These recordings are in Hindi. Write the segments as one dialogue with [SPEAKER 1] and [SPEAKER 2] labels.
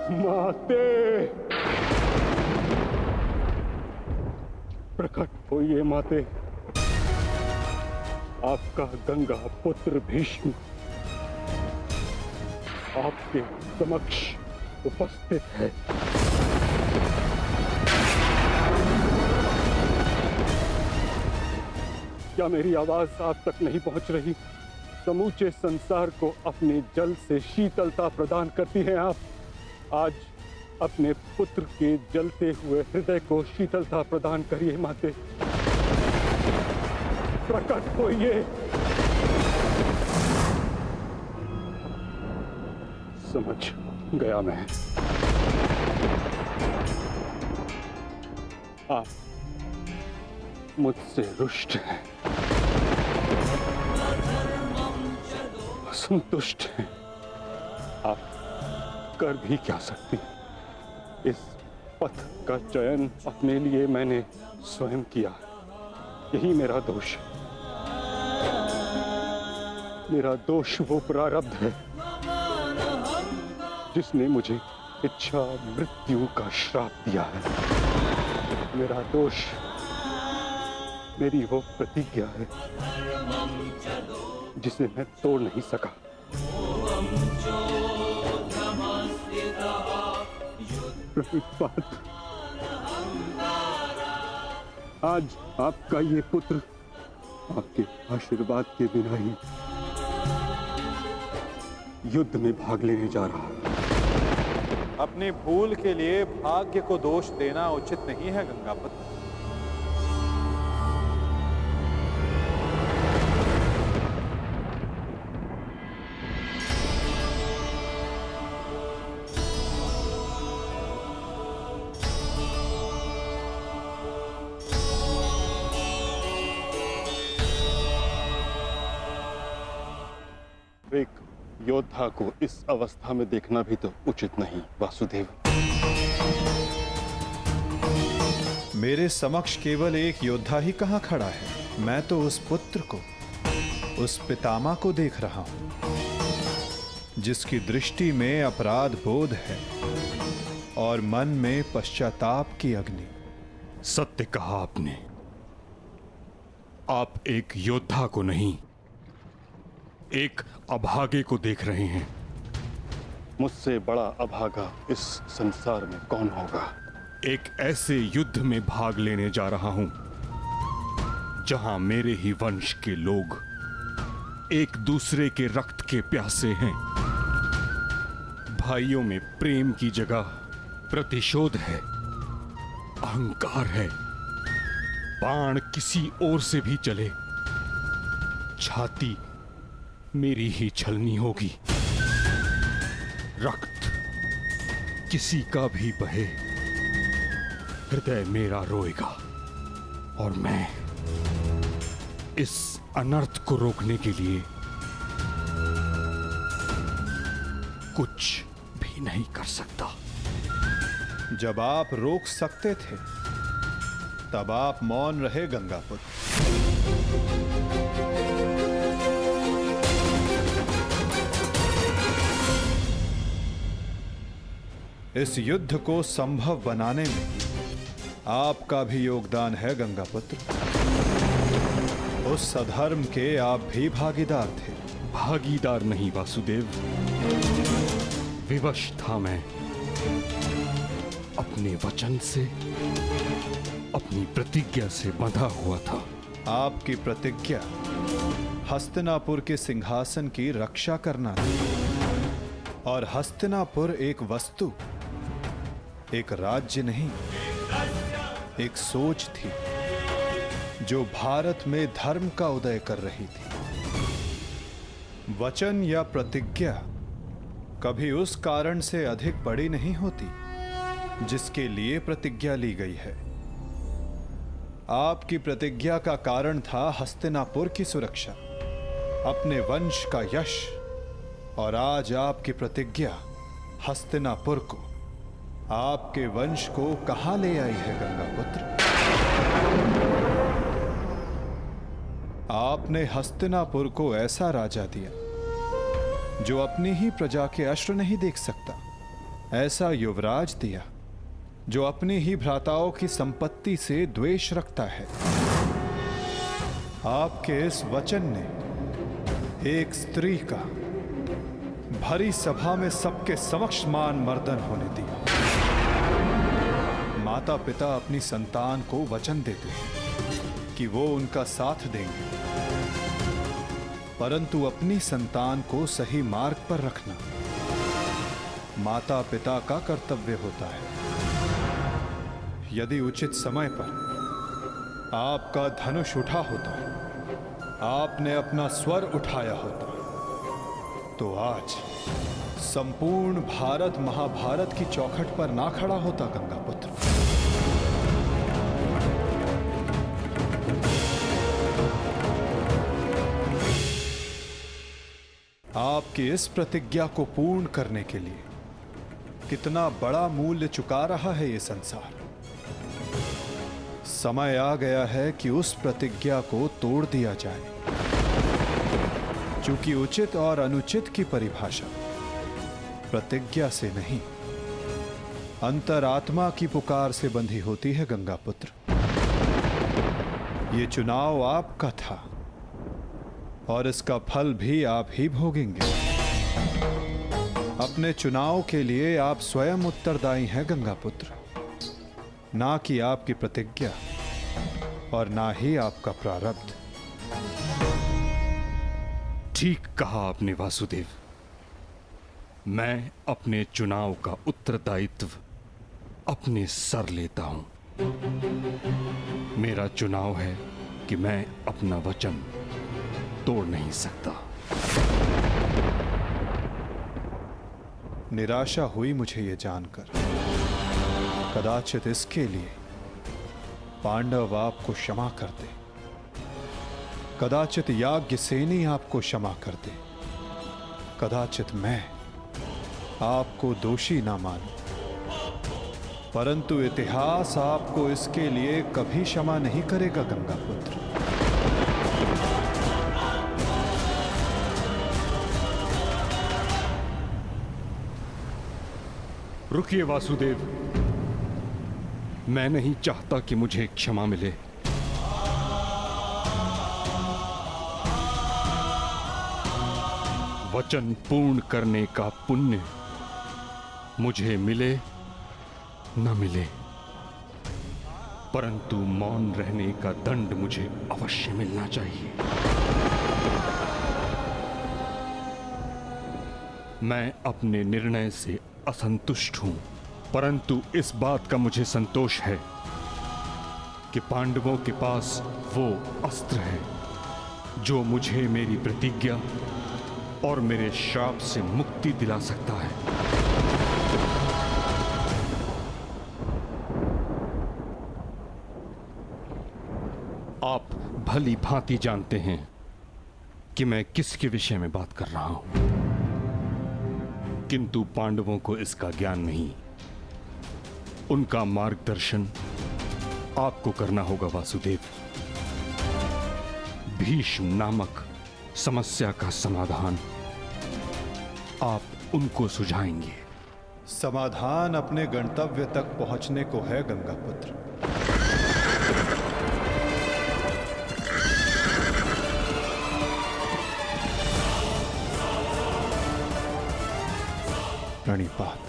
[SPEAKER 1] माते, प्रकट होइए माते। आपका गंगा पुत्र भीष्म आपके समक्ष उपस्थित है। क्या मेरी आवाज आप तक नहीं पहुंच रही? समूचे संसार को अपने जल से शीतलता प्रदान करती हैं आप। आज अपने पुत्र के जलते हुए हृदय को शीतलता प्रदान करिए माते। प्रकट होइए। समझ गया मैं। आप मुझसे रुष्ट हैं, असंतुष्ट हैं। आप कर भी क्या सकती हैं? इस पथ का चयन अपने लिए मैंने स्वयं किया। यही मेरा दोष है। मेरा दोष वो प्रारब्ध है जिसने मुझे इच्छा मृत्यु का श्राप दिया है। मेरा दोष मेरी वो प्रतिज्ञा है जिसे मैं तोड़ नहीं सका। आज आपका ये पुत्र आपके आशीर्वाद के बिना ही युद्ध में भाग लेने जा रहा है।
[SPEAKER 2] अपनी भूल के लिए भाग्य को दोष देना उचित नहीं है गंगापत।
[SPEAKER 1] एक योद्धा को इस अवस्था में देखना भी तो उचित नहीं वासुदेव।
[SPEAKER 3] मेरे समक्ष केवल एक योद्धा ही कहां खड़ा है। मैं तो उस पुत्र को, उस पितामह को देख रहा हूं जिसकी दृष्टि में अपराध बोध है और मन में पश्चाताप की अग्नि।
[SPEAKER 1] सत्य कहा आपने। आप एक योद्धा को नहीं, एक अभागे को देख रहे हैं। मुझसे बड़ा अभागा इस संसार में कौन होगा? एक ऐसे युद्ध में भाग लेने जा रहा हूं जहां मेरे ही वंश के लोग एक दूसरे के रक्त के प्यासे हैं। भाइयों में प्रेम की जगह प्रतिशोध है, अहंकार है। बाण किसी ओर से भी चले, छाती मेरी ही छलनी होगी। रक्त किसी का भी बहे, हृदय मेरा रोएगा। और मैं इस अनर्थ को रोकने के लिए कुछ भी नहीं कर सकता।
[SPEAKER 3] जब आप रोक सकते थे तब आप मौन रहे गंगापुत्र। इस युद्ध को संभव बनाने में आपका भी योगदान है गंगापुत्र। उस अधर्म के आप भी भागीदार थे।
[SPEAKER 1] भागीदार नहीं वासुदेव, विवश था मैं। अपने वचन से, अपनी प्रतिज्ञा से बंधा हुआ था।
[SPEAKER 3] आपकी प्रतिज्ञा हस्तिनापुर के सिंहासन की रक्षा करना थी। और हस्तिनापुर एक वस्तु, एक राज्य नहीं, एक सोच थी जो भारत में धर्म का उदय कर रही थी। वचन या प्रतिज्ञा कभी उस कारण से अधिक बड़ी नहीं होती जिसके लिए प्रतिज्ञा ली गई है। आपकी प्रतिज्ञा का कारण था हस्तिनापुर की सुरक्षा, अपने वंश का यश। और आज आपकी प्रतिज्ञा हस्तिनापुर को, आपके वंश को कहां ले आई है गंगापुत्र? आपने हस्तिनापुर को ऐसा राजा दिया जो अपनी ही प्रजा के अश्रु नहीं देख सकता, ऐसा युवराज दिया जो अपनी ही भ्राताओं की संपत्ति से द्वेष रखता है। आपके इस वचन ने एक स्त्री का भरी सभा में सबके समक्ष मान मर्दन होने दिया। माता पिता अपनी संतान को वचन देते हैं कि वो उनका साथ देंगे, परंतु अपनी संतान को सही मार्ग पर रखना माता पिता का कर्तव्य होता है। यदि उचित समय पर आपका धनुष उठा होता, आपने अपना स्वर उठाया होता, तो आज संपूर्ण भारत महाभारत की चौखट पर ना खड़ा होता गंगापुत्र। आपकी इस प्रतिज्ञा को पूर्ण करने के लिए कितना बड़ा मूल्य चुका रहा है ये संसार। समय आ गया है कि उस प्रतिज्ञा को तोड़ दिया जाए, क्योंकि उचित और अनुचित की परिभाषा प्रतिज्ञा से नहीं, अंतरात्मा की पुकार से बंधी होती है गंगापुत्र। ये चुनाव आपका था और इसका फल भी आप ही भोगेंगे। अपने चुनाव के लिए आप स्वयं उत्तरदायी हैं गंगापुत्र, ना कि आपकी प्रतिज्ञा और ना ही आपका प्रारब्ध।
[SPEAKER 1] ठीक कहा आपने वासुदेव। मैं अपने चुनाव का उत्तरदायित्व अपने सर लेता हूं। मेरा चुनाव है कि मैं अपना वचन तोड़ नहीं सकता।
[SPEAKER 3] निराशा हुई मुझे ये जानकर। कदाचित इसके लिए पांडव आपको क्षमा कर दे, कदाचित याज्ञसेनी आपको क्षमा कर दे, कदाचित मैं आपको दोषी ना मानूं, परंतु इतिहास आपको इसके लिए कभी क्षमा नहीं करेगा गंगापुत्र।
[SPEAKER 1] रुकिए वासुदेव, मैं नहीं चाहता कि मुझे क्षमा मिले। वचन पूर्ण करने का पुण्य मुझे मिले न मिले, परंतु मौन रहने का दंड मुझे अवश्य मिलना चाहिए। मैं अपने निर्णय से असंतुष्ट हूं, परंतु इस बात का मुझे संतोष है कि पांडवों के पास वो अस्त्र है जो मुझे मेरी प्रतिज्ञा और मेरे श्राप से मुक्ति दिला सकता है। आप भली भांति जानते हैं कि मैं किसके विषय में बात कर रहा हूं, किंतु पांडवों को इसका ज्ञान नहीं। उनका मार्गदर्शन आपको करना होगा वासुदेव। भीष्म नामक समस्या का समाधान आप उनको सुझाएंगे।
[SPEAKER 3] समाधान अपने गंतव्य तक पहुंचने को है गंगापुत्र। प्रणिपात।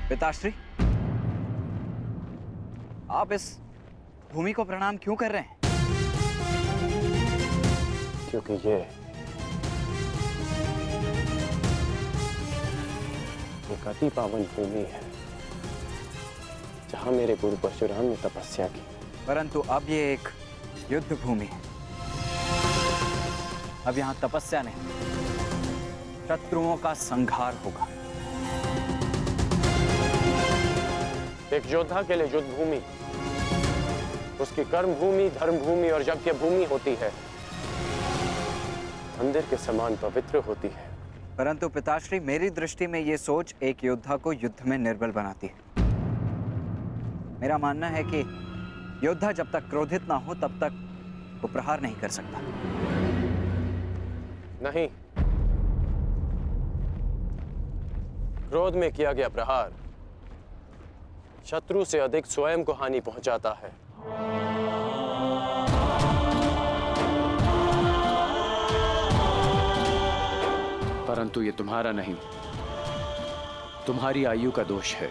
[SPEAKER 4] पिताश्री, आप इस भूमि को प्रणाम क्यों कर रहे हैं?
[SPEAKER 5] क्योंकि ये अति पावन भूमि है जहां मेरे गुरु परशुराम ने तपस्या की।
[SPEAKER 4] परंतु अब ये एक युद्ध भूमि है। अब यहाँ तपस्या नहीं, शत्रुओं का संहार होगा।
[SPEAKER 5] एक योद्धा के लिए युद्ध भूमि उसकी कर्म भूमि, धर्म भूमि और यज्ञ भूमि होती है, मंदिर के समान पवित्र होती है।
[SPEAKER 4] परंतु पिताश्री, मेरी दृष्टि में ये सोच एक योद्धा को युद्ध में निर्बल बनाती है। मेरा मानना है कि योद्धा जब तक क्रोधित ना हो तब तक वो प्रहार नहीं कर सकता।
[SPEAKER 5] नहीं, क्रोध में किया गया प्रहार शत्रु से अधिक स्वयं को हानि पहुंचाता है। परंतु ये तुम्हारा नहीं, तुम्हारी आयु का दोष है।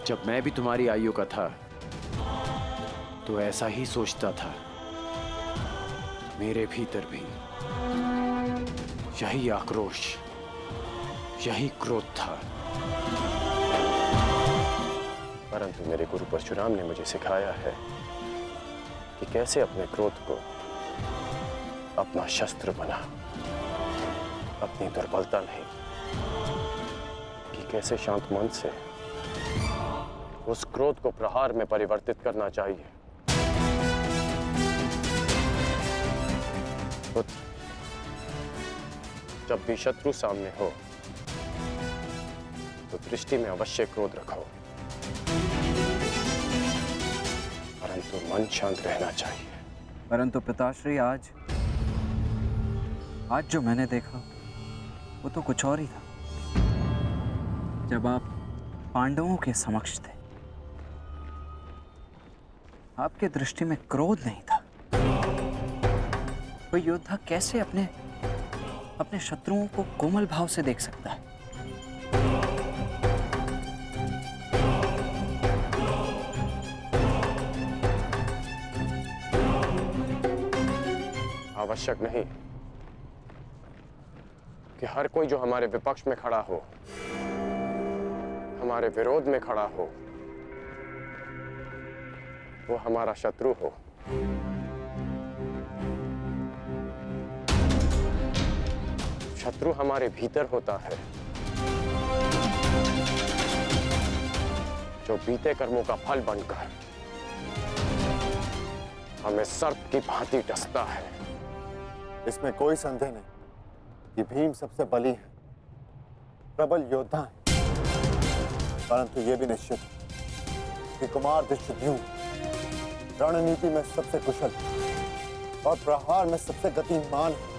[SPEAKER 5] जब मैं भी तुम्हारी आयु का था तो ऐसा ही सोचता था। मेरे भीतर भी यही आक्रोश, यही क्रोध था। परंतु मेरे गुरु परशुराम ने मुझे सिखाया है कि कैसे अपने क्रोध को अपना शस्त्र बना, अपनी दुर्बलता नहीं, कि कैसे शांत मन से उस क्रोध को प्रहार में परिवर्तित करना चाहिए। पुत्र, जब भी शत्रु सामने हो तो दृष्टि में अवश्य क्रोध रखो, परंतु मन शांत रहना चाहिए।
[SPEAKER 4] परंतु पिताश्री, आज जो मैंने देखा वो तो कुछ और ही था। जब आप पांडवों के समक्ष थे, आपके दृष्टि में क्रोध नहीं था। कोई योद्धा कैसे अपने शत्रुओं को कोमल भाव से देख सकता है?
[SPEAKER 5] आवश्यक नहीं कि हर कोई जो हमारे विपक्ष में खड़ा हो, हमारे विरोध में खड़ा हो, वो हमारा शत्रु हो। शत्रु हमारे भीतर होता है, जो बीते कर्मों का फल बनकर हमें सर्प की भांति डसता है।
[SPEAKER 6] इसमें कोई संदेह नहीं कि भीम सबसे बली है, प्रबल योद्धा है। परंतु यह भी निश्चित है कि कुमार धृष्टद्युम्न रणनीति में सबसे कुशल और प्रहार में सबसे गतिमान है।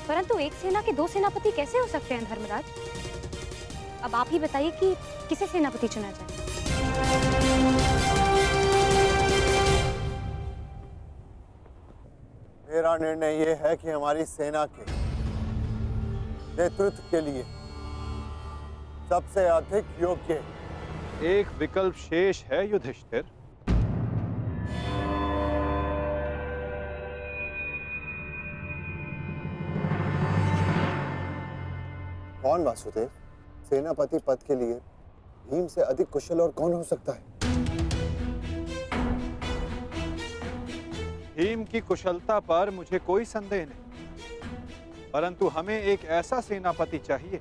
[SPEAKER 7] परंतु एक सेना के दो सेनापति कैसे हो सकते हैं धर्मराज? अब आप ही बताइए कि किसे सेनापति चुना जाए।
[SPEAKER 6] मेरा निर्णय यह है कि हमारी सेना के नेतृत्व के लिए सबसे अधिक योग्य
[SPEAKER 2] एक विकल्प शेष है युधिष्ठिर।
[SPEAKER 6] कौन वासुदेव? सेनापति पद के लिए भीम से अधिक कुशल और कौन हो सकता है?
[SPEAKER 2] भीम की कुशलता पर मुझे कोई संदेह नहीं, परंतु हमें एक ऐसा सेनापति चाहिए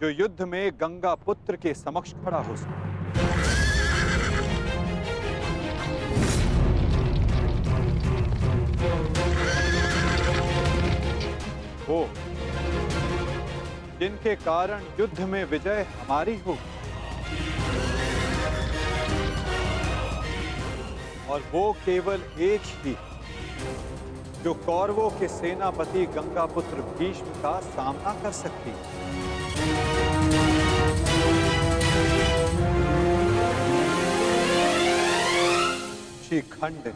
[SPEAKER 2] जो युद्ध में गंगा पुत्र के समक्ष खड़ा हो सके। वो जिनके कारण युद्ध में विजय हमारी हो, और वो केवल एक ही जो कौरवों के सेनापति गंगापुत्र भीष्म का सामना कर सकती है। शिखंड।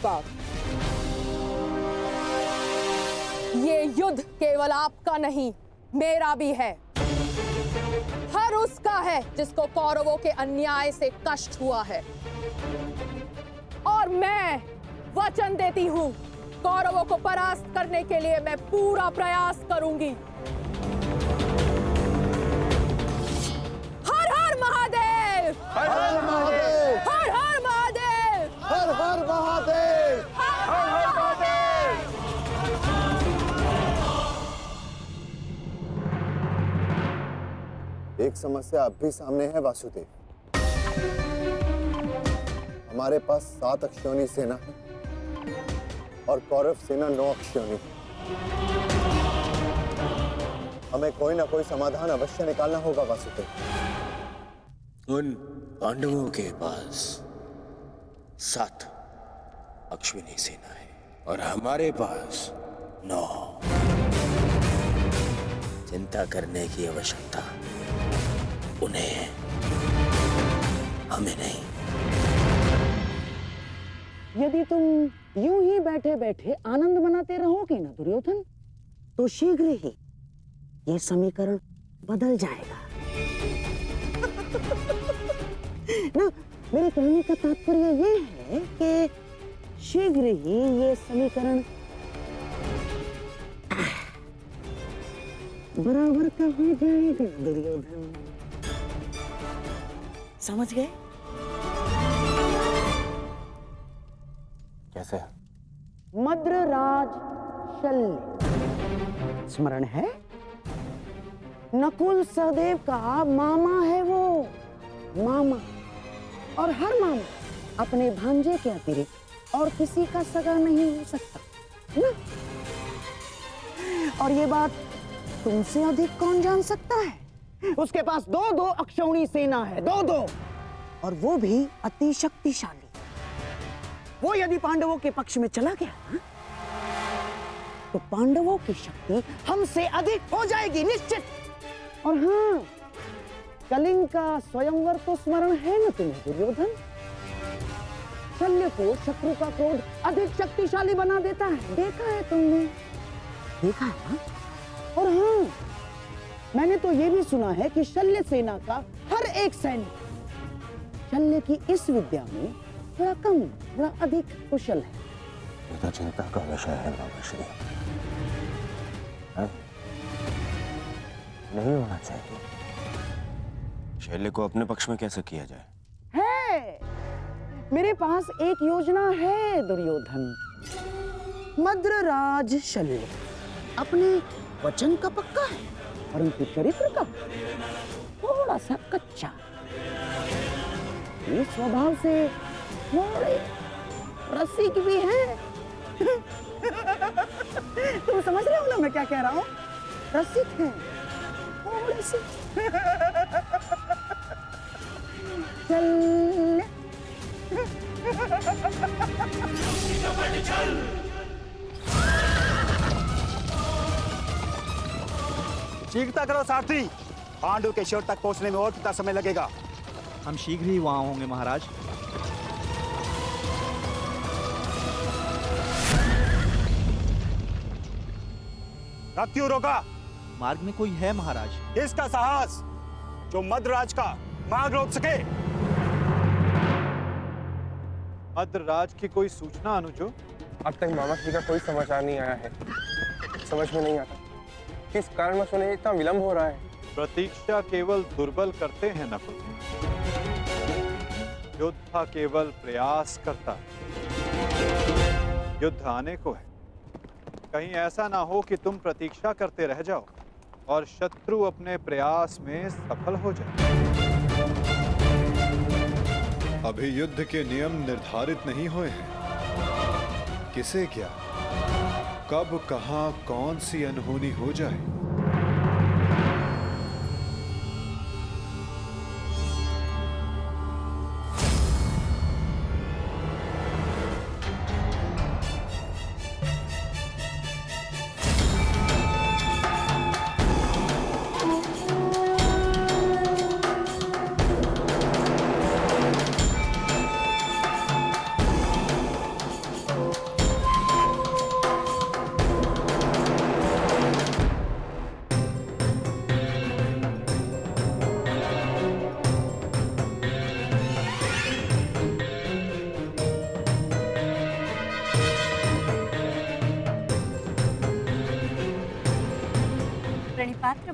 [SPEAKER 8] बात। ये युद्ध केवल आपका नहीं, मेरा भी है। हर उसका है जिसको कौरवों के अन्याय से कष्ट हुआ है। और मैं वचन देती हूं, कौरवों को परास्त करने के लिए मैं पूरा प्रयास करूंगी। हर हर महादेव!
[SPEAKER 6] हर हर महादेव!
[SPEAKER 8] हर हर महादेव!
[SPEAKER 6] हर हर महादेव!
[SPEAKER 8] हर हर महादेव!
[SPEAKER 6] एक समस्या अब भी सामने है वासुदेव। हमारे पास 7 अक्षौणी सेना है और कौरव सेना 9 अक्षौणी। हमें कोई ना कोई समाधान अवश्य निकालना होगा वासुदेव।
[SPEAKER 5] उन पांडवों के पास 7 अश्विनी सेना है और हमारे पास 9। चिंता करने की आवश्यकता उन्हें है, हमें नहीं।
[SPEAKER 9] यदि तुम यूं ही बैठे बैठे आनंद मनाते रहोगे ना दुर्योधन, तो शीघ्र ही ये समीकरण बदल जाएगा। ना, मेरे कहने का तात्पर्य ये है कि शीघ्र ही ये समीकरण बराबर का हो जाएगा दुर्योधन। समझ गए?
[SPEAKER 5] कैसे?
[SPEAKER 9] मद्रराज शल्य स्मरण है? नकुल सहदेव का मामा है वो, मामा। और हर मामा अपने भांजे के अतिरिक्त और किसी का सगा नहीं हो सकता ना? और ये बात तुमसे अधिक कौन जान सकता है? उसके पास 2-2 अक्षौणी सेना है, 2-2, और वो भी अति शक्तिशाली। वो यदि पांडवों के पक्ष में चला गया ना, तो पांडवों की शक्ति हमसे अधिक हो जाएगी निश्चित। और हाँ, कलिंग का स्वयंवर तो स्मरण है ना तुम्हें दुर्योधन? शल्य को शत्रु का क्रोध अधिक शक्तिशाली बना देता है, देखा है तुमने? देखा है ना? और हाँ, मैंने तो ये भी सुना है कि शल्य सेना का हर एक सैनिक शल्य की इस विद्या में थोड़ा कम, थोड़ा अधिक कुशल है।
[SPEAKER 5] ये तो चिंता का विषय है मामाश्री। नहीं होना चाहिए। शैल्य को अपने पक्ष में कैसे किया जाए?
[SPEAKER 9] है, मेरे पास एक योजना है दुर्योधन। मद्रराज शल्य अपने वचन का पक्का है, परंतु चरित्र का थोड़ा सा कच्चा। ये स्वभाव से थोड़े रसिक भी है। तुम समझ रहे हो ना मैं क्या कह रहा हूँ? रसिक है थोड़े से। चल
[SPEAKER 10] शीघ्रता करो सारथी, पांडु के शिविर तक पहुंचने में और कितना समय लगेगा?
[SPEAKER 11] हम शीघ्र ही वहां होंगे महाराज।
[SPEAKER 10] रथ क्यों रोका?
[SPEAKER 11] मार्ग में कोई है महाराज।
[SPEAKER 10] इसका साहस जो मद्रराज का मार्ग रोक सके।
[SPEAKER 2] मद्रराज की कोई सूचना अनुजो?
[SPEAKER 12] अब तक मामाश्री का कोई समाचार नहीं आया है। समझ में नहीं आता किस कारणवश उन्हें इतना विलंब हो रहा है।
[SPEAKER 2] प्रतीक्षा केवल दुर्बल करते हैं नकुल, योद्धा केवल प्रयास करता है। युद्ध आने को है, कहीं ऐसा ना हो कि तुम प्रतीक्षा करते रह जाओ और शत्रु अपने प्रयास में सफल हो जाए।
[SPEAKER 3] अभी युद्ध के नियम निर्धारित नहीं हुए हैं। किसे क्या, कब, कहां, कौन सी अनहोनी हो जाए,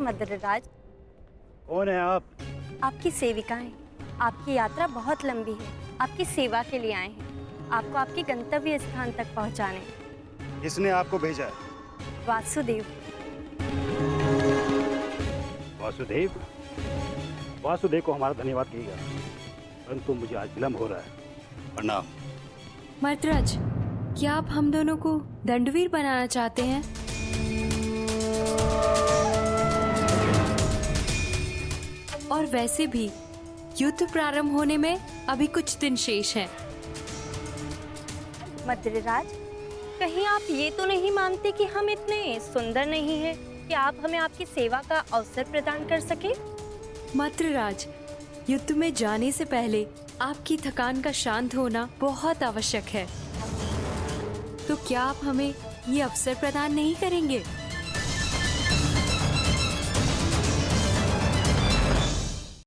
[SPEAKER 7] मद्रराज।
[SPEAKER 10] कौन है आप?
[SPEAKER 7] आपकी सेविकाएं। आपकी यात्रा बहुत लंबी है, आपकी सेवा के लिए आए हैं, आपको आपके गंतव्य स्थान तक पहुंचाने।
[SPEAKER 10] किसने आपको भेजा है?
[SPEAKER 7] वासुदेव।
[SPEAKER 10] वासुदेव? वासुदेव को हमारा धन्यवाद कीजिएगा, परंतु मुझे आज विलम्ब हो रहा है। प्रणाम।
[SPEAKER 13] मर्दराज, क्या आप हम दोनों को दंडवीर बनाना चाहते हैं? और वैसे भी युद्ध प्रारंभ होने में अभी कुछ दिन शेष हैं।
[SPEAKER 7] मद्रराज, कहीं आप ये तो नहीं मानते कि हम इतने सुंदर नहीं हैं कि आप हमें आपकी सेवा का अवसर प्रदान कर सके?
[SPEAKER 13] मद्रराज, युद्ध में जाने से पहले आपकी थकान का शांत होना बहुत आवश्यक है। तो क्या आप हमें ये अवसर प्रदान नहीं करेंगे?